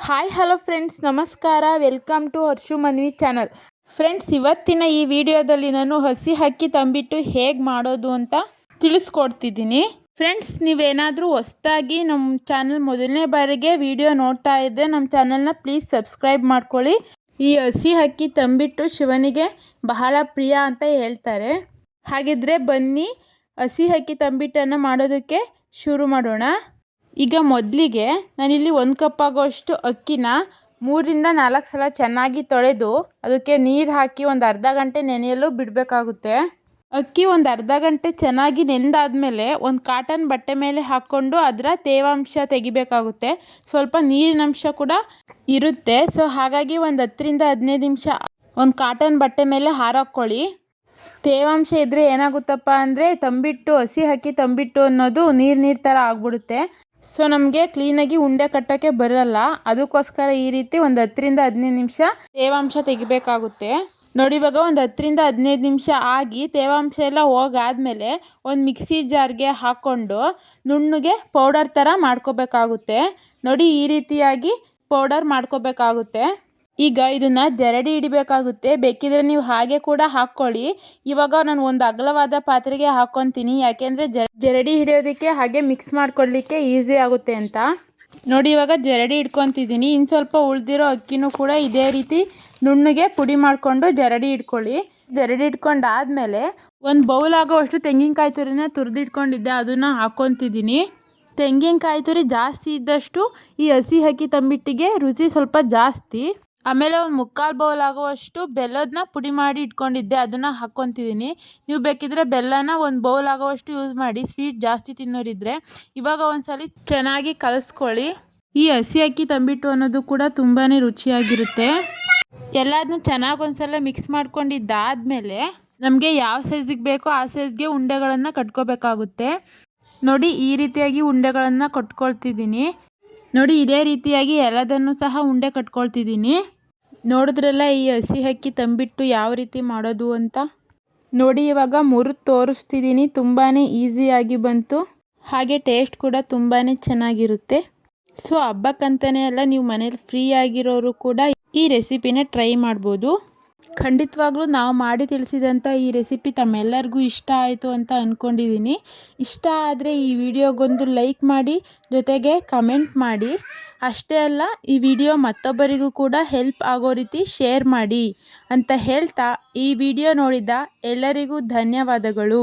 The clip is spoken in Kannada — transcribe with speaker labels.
Speaker 1: ಹಾಯ್ ಹಲೋ ಫ್ರೆಂಡ್ಸ್, ನಮಸ್ಕಾರ. Welcome to Harshu Manvi channel. Friends, ಇವತ್ತಿನ ಈ ವಿಡಿಯೋದಲ್ಲಿ ನಾನು ಹಸಿ ಅಕ್ಕಿ ತಂಬಿಟ್ಟು ಹೇಗೆ ಮಾಡೋದು ಅಂತ ತಿಳಿಸ್ಕೊಡ್ತಿದ್ದೀನಿ. ಫ್ರೆಂಡ್ಸ್, ನೀವೇನಾದರೂ ಹೊಸದಾಗಿ ನಮ್ಮ ಚಾನಲ್ ಮೊದಲನೇ ಬಾರಿಗೆ ವಿಡಿಯೋ ನೋಡ್ತಾ ಇದ್ದರೆ ನಮ್ಮ ಚಾನಲ್ನ ಪ್ಲೀಸ್ ಸಬ್ಸ್ಕ್ರೈಬ್ ಮಾಡ್ಕೊಳ್ಳಿ. ಈ ಹಸಿ ಅಕ್ಕಿ ತಂಬಿಟ್ಟು ಶಿವನಿಗೆ ಬಹಳ ಪ್ರಿಯ ಅಂತ ಹೇಳ್ತಾರೆ. ಹಾಗಿದ್ರೆ ಬನ್ನಿ ಹಸಿ ಅಕ್ಕಿ ತಂಬಿಟ್ಟನ್ನು ಮಾಡೋದಕ್ಕೆ ಶುರು ಮಾಡೋಣ. ಈಗ ಮೊದಲಿಗೆ ನಾನಿಲ್ಲಿ 1 ಕಪ್ ಆಗೋಷ್ಟು ಅಕ್ಕಿನ 3-4 ಸಲ ಚೆನ್ನಾಗಿ ತೊಳೆದು ಅದಕ್ಕೆ ನೀರು ಹಾಕಿ ಒಂದು ಅರ್ಧ ಗಂಟೆ ನೆನೆಯಲು ಬಿಡಬೇಕಾಗುತ್ತೆ. ಅಕ್ಕಿ ಒಂದು ಅರ್ಧ ಗಂಟೆ ಚೆನ್ನಾಗಿ ನೆಂದಾದಮೇಲೆ ಒಂದು ಕಾಟನ್ ಬಟ್ಟೆ ಮೇಲೆ ಹಾಕ್ಕೊಂಡು ಅದರ ತೇವಾಂಶ ತೆಗಿಬೇಕಾಗುತ್ತೆ. ಸ್ವಲ್ಪ ನೀರಿನಂಶ ಕೂಡ ಇರುತ್ತೆ. ಸೊ ಹಾಗಾಗಿ ಒಂದು 10-15 ನಿಮಿಷ ಒಂದು ಕಾಟನ್ ಬಟ್ಟೆ ಮೇಲೆ ಹಾರಾಕ್ಕೊಳ್ಳಿ. ತೇವಾಂಶ ಇದ್ದರೆ ಏನಾಗುತ್ತಪ್ಪ ಅಂದರೆ ತಂಬಿಟ್ಟು, ಹಸಿ ಅಕ್ಕಿ ತಂಬಿಟ್ಟು ಅನ್ನೋದು ನೀರು ಥರ ಆಗ್ಬಿಡುತ್ತೆ. ಸೊ ನಮಗೆ ಕ್ಲೀನಾಗಿ ಉಂಡೆ ಕಟ್ಟೋಕ್ಕೆ ಬರಲ್ಲ. ಅದಕ್ಕೋಸ್ಕರ ಈ ರೀತಿ ಒಂದು 10-15 ನಿಮಿಷ ತೇವಾಂಶ ತೆಗಿಬೇಕಾಗುತ್ತೆ. ನೋಡಿ, ಇವಾಗ ಒಂದು 10-15 ನಿಮಿಷ ಆಗಿ ತೇವಾಂಶ ಎಲ್ಲ ಹೋಗಾದ್ಮೇಲೆ ಒಂದು ಮಿಕ್ಸಿ ಜಾರ್ಗೆ ಹಾಕ್ಕೊಂಡು ನುಣ್ಣಗೆ ಪೌಡರ್ ಥರ ಮಾಡ್ಕೋಬೇಕಾಗುತ್ತೆ. ನೋಡಿ, ಈ ರೀತಿಯಾಗಿ ಪೌಡರ್ ಮಾಡ್ಕೋಬೇಕಾಗುತ್ತೆ. ಈಗ ಇದನ್ನು ಜರಡಿ ಹಿಡಿಬೇಕಾಗುತ್ತೆ. ಬೇಕಿದ್ರೆ ನೀವು ಹಾಗೆ ಕೂಡ ಹಾಕ್ಕೊಳ್ಳಿ. ಇವಾಗ ನಾನು ಒಂದು ಅಗಲವಾದ ಪಾತ್ರೆಗೆ ಹಾಕ್ಕೊತೀನಿ, ಯಾಕೆಂದರೆ ಜರಡಿ ಹಿಡಿಯೋದಕ್ಕೆ ಹಾಗೆ ಮಿಕ್ಸ್ ಮಾಡ್ಕೊಳ್ಳಿಕ್ಕೆ ಈಸಿ ಆಗುತ್ತೆ ಅಂತ. ನೋಡಿ, ಇವಾಗ ಜರಡಿ ಹಿಡ್ಕೊತಿದ್ದೀನಿ. ಇನ್ನು ಸ್ವಲ್ಪ ಉಳಿದಿರೋ ಅಕ್ಕಿನೂ ಕೂಡ ಇದೇ ರೀತಿ ನುಣ್ಣಗೆ ಪುಡಿ ಮಾಡಿಕೊಂಡು ಜರಡಿ ಹಿಡ್ಕೊಳ್ಳಿ. ಜರಡಿ ಹಿಡ್ಕೊಂಡಾದ್ಮೇಲೆ ಒಂದು ಬೌಲ್ ಆಗೋವಷ್ಟು ತೆಂಗಿನಕಾಯಿ ತುರಿನ ತುರಿದಿಟ್ಕೊಂಡಿದ್ದೆ, ಅದನ್ನು ಹಾಕ್ಕೊತಿದ್ದೀನಿ. ತೆಂಗಿನಕಾಯಿ ತುರಿ ಜಾಸ್ತಿ ಇದ್ದಷ್ಟು ಈ ಹಸಿ ಅಕ್ಕಿ ತಂಬಿಟ್ಟಿಗೆ ರುಚಿ ಸ್ವಲ್ಪ ಜಾಸ್ತಿ. ಆಮೇಲೆ ಒಂದು 3/4 ಬೌಲ್ ಆಗುವಷ್ಟು ಬೆಲ್ಲದನ್ನ ಪುಡಿ ಮಾಡಿ ಇಟ್ಕೊಂಡಿದ್ದೆ, ಅದನ್ನು ಹಾಕ್ಕೊತಿದ್ದೀನಿ. ನೀವು ಬೇಕಿದ್ರೆ ಬೆಲ್ಲನ ಒಂದು ಬೌಲ್ ಆಗೋವಷ್ಟು ಯೂಸ್ ಮಾಡಿ, ಸ್ವೀಟ್ ಜಾಸ್ತಿ ತಿನ್ನೋರಿದ್ರೆ. ಇವಾಗ ಒಂದ್ಸಲ ಚೆನ್ನಾಗಿ ಕಲಿಸ್ಕೊಳ್ಳಿ. ಈ ಹಸಿ ಅಕ್ಕಿ ತಂಬಿಟ್ಟು ಅನ್ನೋದು ಕೂಡ ತುಂಬಾ ರುಚಿಯಾಗಿರುತ್ತೆ. ಎಲ್ಲದನ್ನೂ ಚೆನ್ನಾಗಿ ಒಂದ್ಸಲ ಮಿಕ್ಸ್ ಮಾಡ್ಕೊಂಡಿದ್ದಾದಮೇಲೆ ನಮಗೆ ಯಾವ ಸೈಜಿಗೆ ಬೇಕೋ ಆ ಸೈಜ್ಗೆ ಉಂಡೆಗಳನ್ನು ಕಟ್ಕೋಬೇಕಾಗುತ್ತೆ. ನೋಡಿ, ಈ ರೀತಿಯಾಗಿ ಉಂಡೆಗಳನ್ನು ಕಟ್ಕೊಳ್ತಿದ್ದೀನಿ. ನೋಡಿ, ಇದೇ ರೀತಿಯಾಗಿ ಎಲ್ಲದನ್ನು ಸಹ ಉಂಡೆ ಕಟ್ಕೊಳ್ತಿದ್ದೀನಿ. ನೋಡಿದ್ರಲ್ಲ ಈ ಹಸಿ ಅಕ್ಕಿ ತಂಬಿಟ್ಟು ಯಾವ ರೀತಿ ಮಾಡೋದು ಅಂತ. ನೋಡಿ, ಇವಾಗ ಮುರಿದು ತೋರಿಸ್ತಿದ್ದೀನಿ. ತುಂಬಾ ಈಸಿಯಾಗಿ ಬಂತು, ಹಾಗೆ ಟೇಸ್ಟ್ ಕೂಡ ತುಂಬಾ ಚೆನ್ನಾಗಿರುತ್ತೆ. ಸೊ ಹಬ್ಬಕ್ಕಂತಲೇ ಅಲ್ಲ, ನೀವು ಮನೇಲಿ ಫ್ರೀ ಆಗಿರೋರು ಕೂಡ ಈ ರೆಸಿಪಿನ ಟ್ರೈ ಮಾಡ್ಬೋದು. ಖಂಡಿತವಾಗ್ಲೂ ನಾವು ಮಾಡಿ ತಿಳಿಸಿದಂಥ ಈ ರೆಸಿಪಿ ತಮ್ಮೆಲ್ಲರಿಗೂ ಇಷ್ಟ ಆಯಿತು ಅಂತ ಅಂದ್ಕೊಂಡಿದ್ದೀನಿ. ಇಷ್ಟ ಆದರೆ ಈ ವಿಡಿಯೋಗೊಂದು ಲೈಕ್ ಮಾಡಿ, ಜೊತೆಗೆ ಕಮೆಂಟ್ ಮಾಡಿ. ಅಷ್ಟೇ ಅಲ್ಲ, ಈ ವಿಡಿಯೋ ಮತ್ತೊಬ್ಬರಿಗೂ ಕೂಡ ಹೆಲ್ಪ್ ಆಗೋ ರೀತಿ ಶೇರ್ ಮಾಡಿ ಅಂತ ಹೇಳ್ತಾ ಈ ವಿಡಿಯೋ ನೋಡಿದ ಎಲ್ಲರಿಗೂ ಧನ್ಯವಾದಗಳು.